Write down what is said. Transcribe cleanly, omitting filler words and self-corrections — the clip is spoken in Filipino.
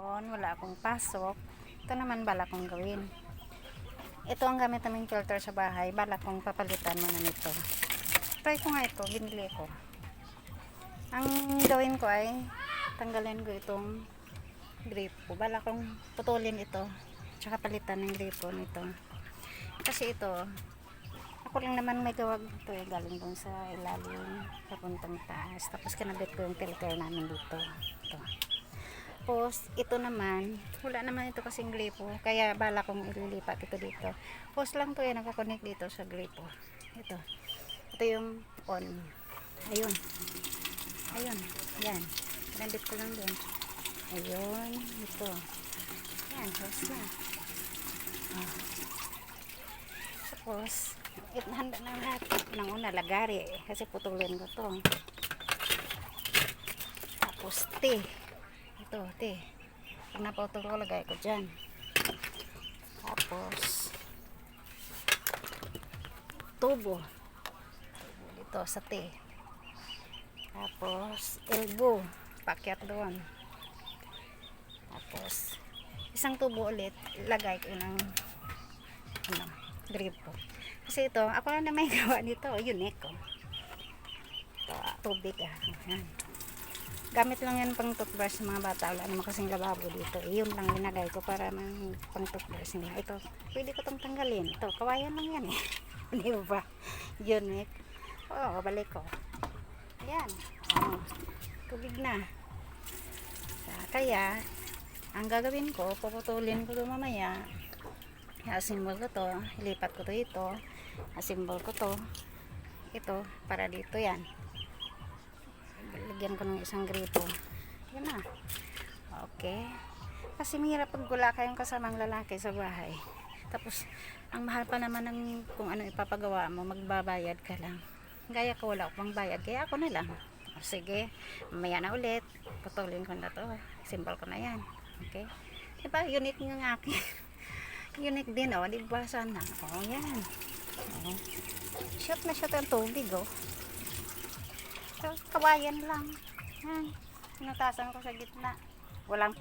Wala akong pasok. Ito naman balak kong gawin. Ito ang gamit naming filter sa bahay. Balak kong papalitan mo na nito. Try ko nga ito. Binili ko. Ang gawin ko ay tanggalin ko itong gripo. Balak kong putulin ito. Tsaka palitan ng gripo nito. Kasi ito, ako lang naman may gawag ito eh. Galing dun sa ilalim. Papuntang taas. Tapos kinabit ko yung filter namin dito. Ito. Tapos, ito naman, wala naman ito kasing gripo. Kaya bala kong ililipat ito dito. Post lang to eh, nakakonect dito sa gripo. Ito. Ito yung on. Ayun. Ayun. Yan. Nandit ko lang doon. Ayun. Ito. Yan. Post na. Oh. Tapos, handa na lahat. Nang una, lagari. Kasi putulin ko to. Tapos, ito, pag naputol ko, lagay ko dyan. Tapos tubo dito sa tapos elbow pakyat doon. Tapos isang tubo ulit, lagay ko ng gripo. Kasi ito, ako lang na may gawa nito, unique ko. Ito, tubig yan. Gamit lang yan pang toothbrush sa mga bata. Wala naman kasing lababo dito. Yun lang linagay ko para pang toothbrush nila. Ito, pwede ko itong tanggalin. Ito, kawayan lang yan eh. Hindi ba? Unique. Oo, balik ko. Ayan. Oh, tubig na. Kaya, ang gagawin ko, puputulin ko ito mamaya. Asimbol ko to. Ilipat ko to ito. Asimbol ko to. Ito, para dito yan. Lagyan ko ng isang gripo. Yan na. Okay. Kasi mahirap pag wala kayong kasamang lalaki sa bahay. Tapos, ang mahal pa naman ng kung ano ipapagawa mo, magbabayad ka lang. Gaya ko, wala akong bayad. Kaya ako na lang. O, sige, mamaya na ulit. Putulin ko na to. Simbol ko na yan. Okay. Diba, unique yung akin. Unique din, o. Diba, sana. O, yan. O. Shot na shot ang tubig, o. So, kawayan lang. Yan. Sinutasan ko sa gitna. Walang